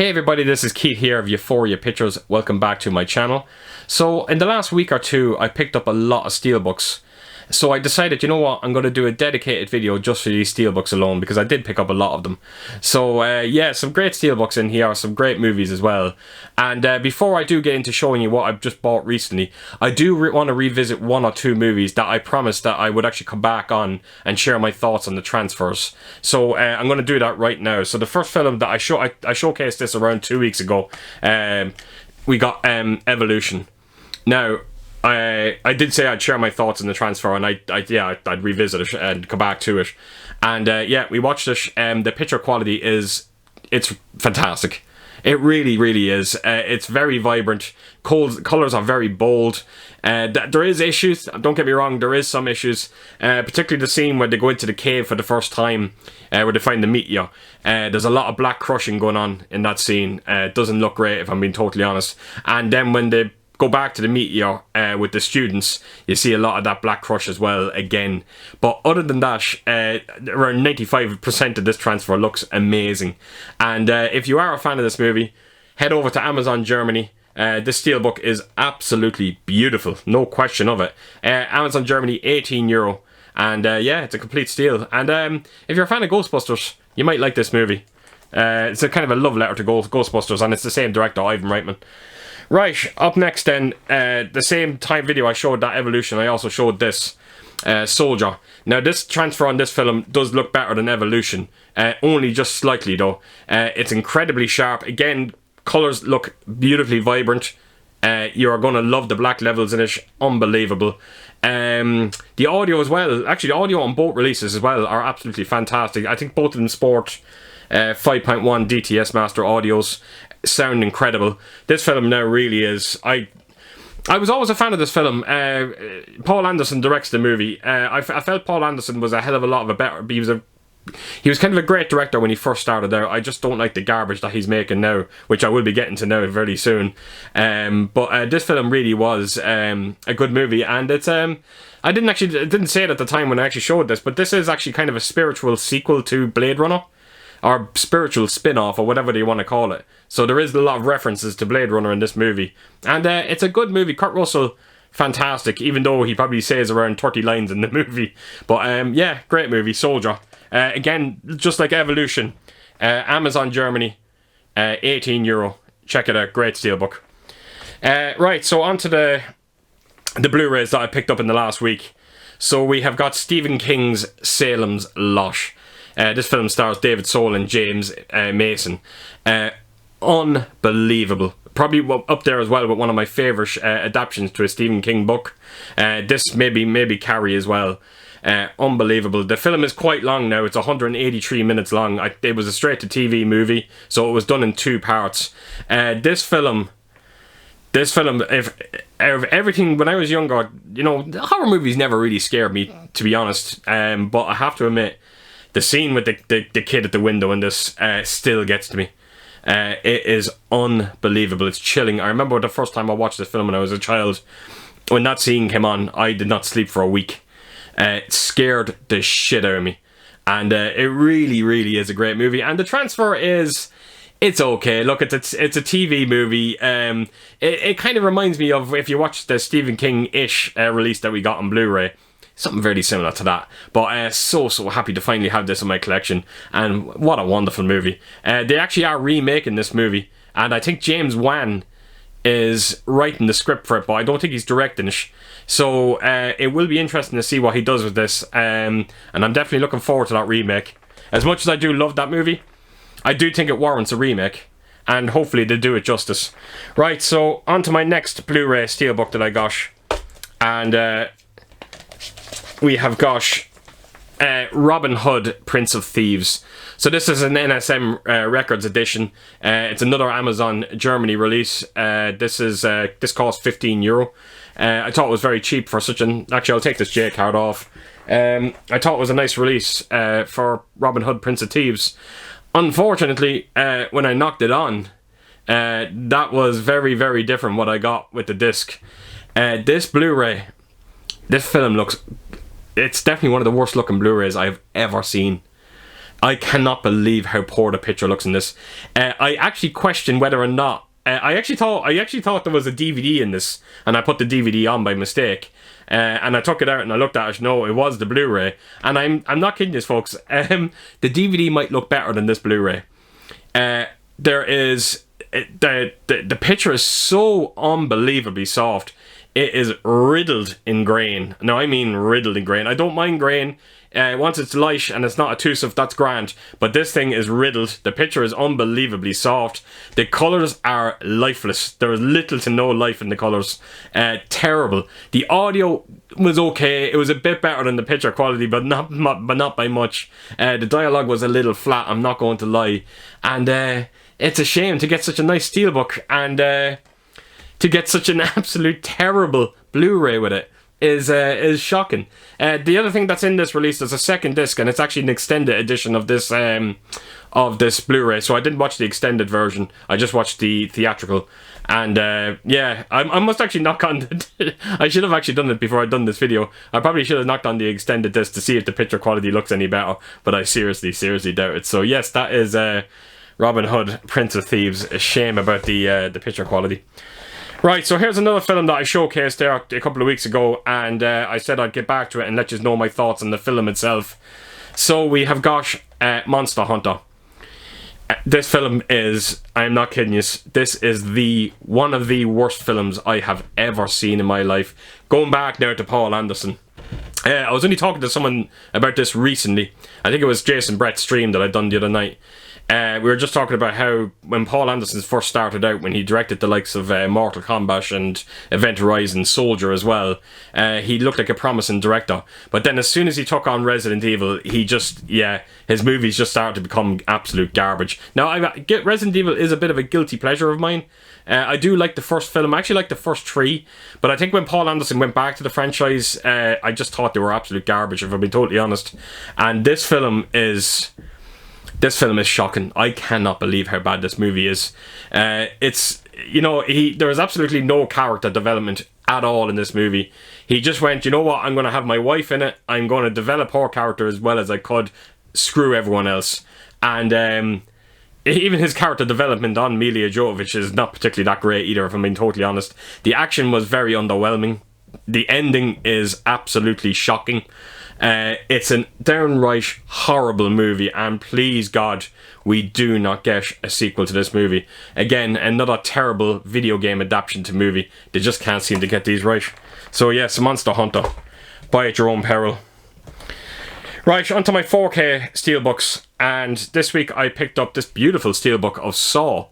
Hey everybody, this is Keith here of Euphoria Pictures. Welcome back to my channel. So in the last week or two I picked up a lot of steelbooks. So I decided, you know what, I'm going to do a dedicated video just for these steelbooks alone because I did pick up a lot of them. So yeah, some great steelbooks in here, some great movies as well. And before I do get into showing you what I've just bought recently, I do want to revisit one or two movies that I promised that I would actually come back on and share my thoughts on the transfers. So I'm going to do that right now. So the first film that I showcased this around 2 weeks ago, we got Evolution. Now, I did say I'd share my thoughts on the transfer, and I'd revisit it and come back to it. And yeah, we watched it. The picture quality it's fantastic. It really, really is. It's very vibrant. Colours are very bold. There is issues. Don't get me wrong. There is some issues. Particularly the scene where they go into the cave for the first time, where they find the meteor. There's a lot of black crushing going on in that scene. It doesn't look great, if I'm being totally honest. And then when they go back to the meteor with the students, you see a lot of that black crush as well again. But other than that, around 95% of this transfer looks amazing. And if you are a fan of this movie, head over to Amazon Germany. This steelbook is absolutely beautiful, no question of it. Amazon Germany, €18. And yeah, it's a complete steal. And if you're a fan of Ghostbusters, you might like this movie. It's a kind of a love letter to Ghostbusters, and it's the same director, Ivan Reitman. Right, up next then, the same time video I showed that Evolution, I also showed this, Soldier. Now this transfer on this film does look better than Evolution, only just slightly though. It's incredibly sharp. Again, colours look beautifully vibrant. You're going to love the black levels in it, unbelievable. The audio as well, actually the audio on both releases as well are absolutely fantastic. I think both of them sport 5.1 DTS Master audios. Sound incredible. This film now really is. I was always a fan of this film. Paul Anderson directs the movie. I felt Paul Anderson was a hell of a lot of a better. He was kind of a great director when he first started out. I just don't like the garbage that he's making now, which I will be getting to now very soon. But this film really was a good movie, and it's I didn't say it at the time when I actually showed this, but this is actually kind of a spiritual sequel to Blade Runner, or spiritual spin-off, or whatever you want to call it. So there is a lot of references to Blade Runner in this movie. And it's a good movie. Kurt Russell, fantastic, even though he probably says around 30 lines in the movie. But yeah, great movie, Soldier. Again, just like Evolution, Amazon Germany, €18. Check it out, great steelbook. Right, so on to the Blu-rays that I picked up in the last week. So we have got Stephen King's Salem's Lot. This film stars David Soul and James Mason. Unbelievable. Probably up there as well with one of my favourite adaptations to a Stephen King book. This maybe Carrie as well. Unbelievable. The film is quite long now. It's 183 minutes long. It was a straight-to-TV movie, so it was done in 2 parts. This film, if everything, when I was younger, you know, horror movies never really scared me, to be honest. But I have to admit, the scene with the kid at the window in this still gets to me. It is unbelievable. It's chilling. I remember the first time I watched this film when I was a child. When that scene came on, I did not sleep for a week. It scared the shit out of me. And it really, really is a great movie. And the transfer is... It's okay. Look, it's a TV movie. It kind of reminds me of if you watch the Stephen King-ish release that we got on Blu-ray. Something very similar to that. But so happy to finally have this in my collection. And what a wonderful movie. They actually are remaking this movie. And I think James Wan is writing the script for it, but I don't think he's directing it. So it will be interesting to see what he does with this. And I'm definitely looking forward to that remake. As much as I do love that movie, I do think it warrants a remake. And hopefully they do it justice. Right, so on to my next Blu-ray Steelbook that I got. And... we have got Robin Hood, Prince of Thieves. So this is an NSM Records edition. It's another Amazon Germany release. This cost €15. I thought it was very cheap for such an... Actually, I'll take this J card off. I thought it was a nice release for Robin Hood, Prince of Thieves. Unfortunately, when I knocked it on, that was very, very different what I got with the disc. This Blu-ray, this film looks... It's definitely one of the worst looking Blu-rays I've ever seen. I cannot believe how poor the picture looks in this. I actually question whether or not I actually thought there was a DVD in this, and I put the DVD on by mistake. And I took it out and I looked at it. No, it was the Blu-ray, and I'm not kidding you, folks. The DVD might look better than this Blu-ray. There is the picture is so unbelievably soft. It is riddled in grain. Now, I mean riddled in grain. I don't mind grain. Once it's light and it's not obtrusive, that's grand. But this thing is riddled. The picture is unbelievably soft. The colours are lifeless. There is little to no life in the colours. Terrible. The audio was okay. It was a bit better than the picture quality, but not by much. The dialogue was a little flat, I'm not going to lie. And it's a shame to get such a nice steelbook and to get such an absolute terrible Blu-ray with it. Is shocking. The other thing that's in this release is a second disc, and it's actually an extended edition of this Blu-ray. So I didn't watch the extended version. I just watched the theatrical, and yeah, I must actually knock on. I should have actually done it before I'd done this video. I probably should have knocked on the extended disc to see if the picture quality looks any better, but I seriously doubt it. So yes, that is Robin Hood, Prince of Thieves. A shame about the picture quality. Right, so here's another film that I showcased there a couple of weeks ago, and I said I'd get back to it and let you know my thoughts on the film itself. So we have got Monster Hunter. This film is, I'm not kidding you, this is one of the worst films I have ever seen in my life. Going back now to Paul Anderson. I was only talking to someone about this recently. I think it was Jason Brett's stream that I'd done the other night. We were just talking about how when Paul Anderson first started out, when he directed the likes of Mortal Kombat and Event Horizon, Soldier as well, he looked like a promising director. But then as soon as he took on Resident Evil, his movies just started to become absolute garbage. Now, Resident Evil is a bit of a guilty pleasure of mine. I do like the first film. I actually like the first three. But I think when Paul Anderson went back to the franchise, I just thought they were absolute garbage, if I'm being totally honest. And this film is shocking. I cannot believe how bad this movie is. There is absolutely no character development at all in this movie. He just went, you know what, I'm going to have my wife in it. I'm going to develop her character as well as I could. Screw everyone else. And even his character development on Milla Jovovich is not particularly that great either, if I'm being totally honest. The action was very underwhelming. The ending is absolutely shocking. It's a downright horrible movie, and please God, we do not get a sequel to this movie. Again, another terrible video game adaptation to movie. They just can't seem to get these right. So yes, Monster Hunter. Buy at your own peril. Right, onto my 4K steelbooks, and this week I picked up this beautiful steelbook of Saw.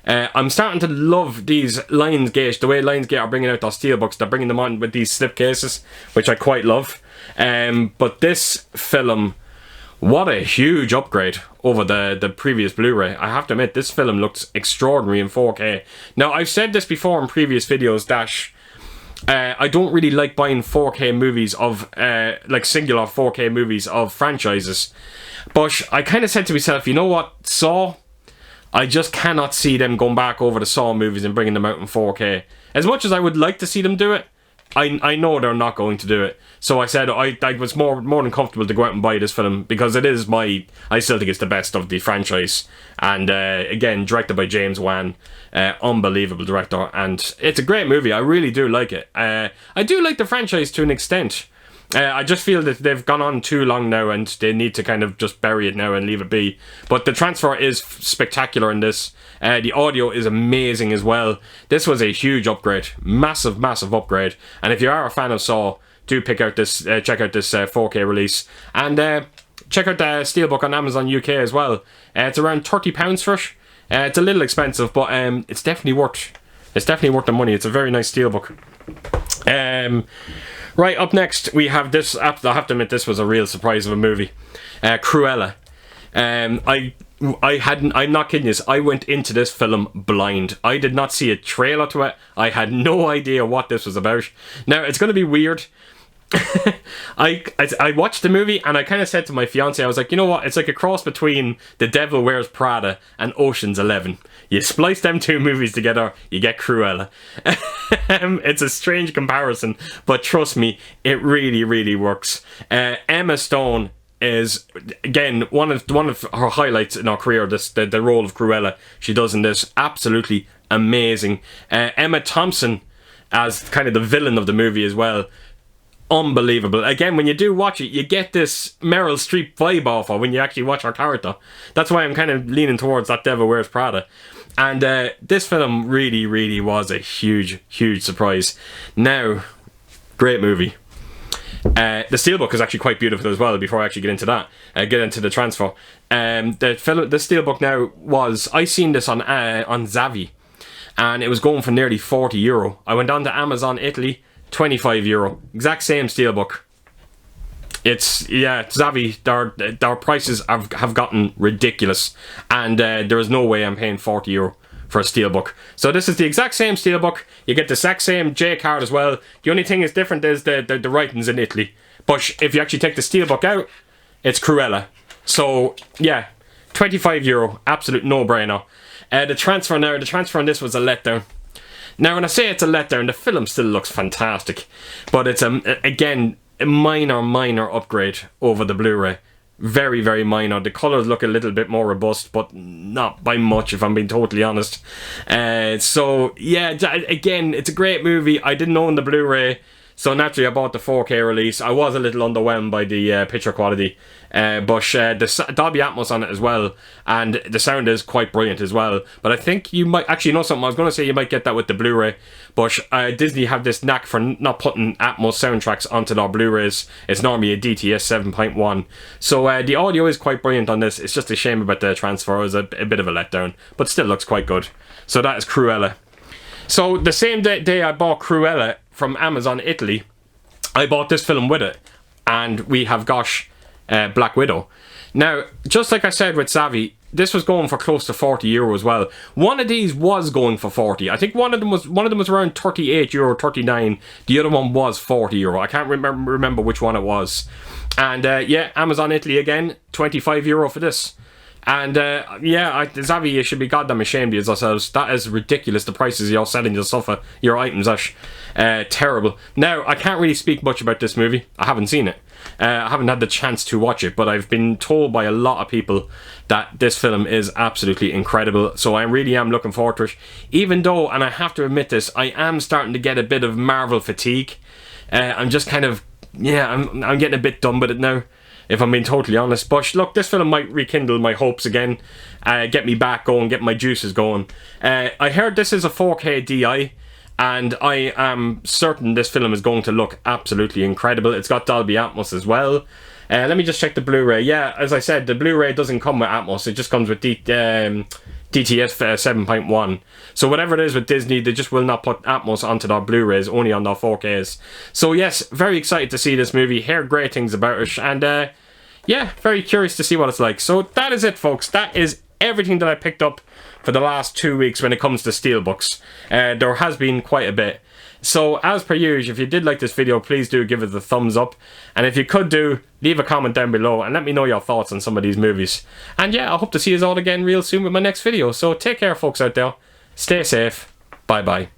I'm starting to love these Lionsgate, the way Lionsgate are bringing out their steelbooks. They're bringing them on with these slipcases, which I quite love. But this film, what a huge upgrade over the previous Blu-ray. I have to admit, this film looks extraordinary in 4K. Now, I've said this before in previous videos that I don't really like buying 4K movies of, like singular 4K movies of franchises. But I kind of said to myself, you know what, Saw, I just cannot see them going back over the Saw movies and bringing them out in 4K. As much as I would like to see them do it, I know they're not going to do it. So I said I was more than comfortable to go out and buy this film, because it is I still think it's the best of the franchise. And again, directed by James Wan, unbelievable director, and it's a great movie. I really do like it. I do like the franchise to an extent. I just feel that they've gone on too long now, and they need to kind of just bury it now and leave it be. But the transfer is spectacular in this. The audio is amazing as well. This was a huge upgrade, massive upgrade. And if you are a fan of Saw, do check out this 4K release, and check out the steelbook on Amazon UK as well. It's around £30 for it. It's a little expensive, but it's definitely worth the money. It's a very nice steelbook. Right, up next we have this. I have to admit, this was a real surprise of a movie. Cruella. I'm not kidding you, I went into this film blind. I did not see a trailer to it. I had no idea what this was about. Now, it's going to be weird. I watched the movie and I kind of said to my fiance, I was like, you know what, it's like a cross between The Devil Wears Prada and Ocean's 11. You splice them two movies together, you get Cruella. It's a strange comparison, but trust me, it really works. Emma Stone is, again, one of her highlights in her career. The role of Cruella she does in this, absolutely amazing. Emma Thompson as kind of the villain of the movie as well. Unbelievable. Again, when you do watch it, you get this Meryl Streep vibe off her when you actually watch her character. That's why I'm kind of leaning towards that Devil Wears Prada. And this film really, really was a huge, huge surprise. Now, great movie. The Steelbook is actually quite beautiful as well. Before I actually get into that, get into the transfer. The Steelbook now was, I seen this on Zavi, and it was going for nearly €40. I went on to Amazon Italy, €25. Exact same Steelbook. It's, yeah, Zavi, their prices have gotten ridiculous, and there is no way I'm paying €40 for a Steelbook. So this is the exact same Steelbook. You get the exact same J card as well. The only thing is different is the writing's in Italy. But if you actually take the Steelbook out, it's Cruella. So yeah, €25, absolute no-brainer. The transfer on this was a letdown. Now when I say it's a letdown, the film still looks fantastic, but it's again a minor upgrade over the Blu-ray. Very, very minor. The colours look a little bit more robust, but not by much, if I'm being totally honest. So yeah, again, it's a great movie. I didn't own the Blu-ray, so naturally I bought the 4K release. I was a little underwhelmed by the picture quality, but the Dolby Atmos on it as well, and the sound is quite brilliant as well. But I think you might actually know something. I was going to say you might get that with the Blu-ray, but Disney have this knack for not putting Atmos soundtracks onto their Blu-rays. It's normally a DTS 7.1, so the audio is quite brilliant on this. It's just a shame about the transfer. It was a bit of a letdown, but still looks quite good. So that is Cruella. So the same day I bought Cruella from Amazon Italy, I bought this film with it, and we have got Black Widow. Now, just like I said with Savvy, this was going for close to €40 as well. One of these was going for 40. I think one of them was around €38, 39. The other one was €40. I can't remember which one it was. And yeah, Amazon Italy again, €25 for this. And yeah, Zavi, you should be goddamn ashamed of yourselves. That is ridiculous, the prices you're selling your items at. Terrible. Now, I can't really speak much about this movie. I haven't seen it. I haven't had the chance to watch it, but I've been told by a lot of people that this film is absolutely incredible. So I really am looking forward to it. Even though, and I have to admit this, I am starting to get a bit of Marvel fatigue. I'm just kind of, yeah, I'm getting a bit done with it now, if I'm being totally honest. But look, this film might rekindle my hopes again, get me back going, get my juices going. I heard this is a 4K DI, and I am certain this film is going to look absolutely incredible. It's got Dolby Atmos as well. Let me just check the Blu-ray. Yeah, as I said, the Blu-ray doesn't come with Atmos. It just comes with DTS 7.1. So whatever it is with Disney, they just will not put Atmos onto their Blu-rays, only on their 4Ks. So yes, very excited to see this movie. Heard great things about it, and yeah, very curious to see what it's like. So that is it, folks. That is everything that I picked up for the last 2 weeks when it comes to Steelbooks. There has been quite a bit. So as per usual, if you did like this video, please do give it a thumbs up. And if you could do, leave a comment down below and let me know your thoughts on some of these movies. And yeah, I hope to see you all again real soon with my next video. So take care, folks out there. Stay safe. Bye bye.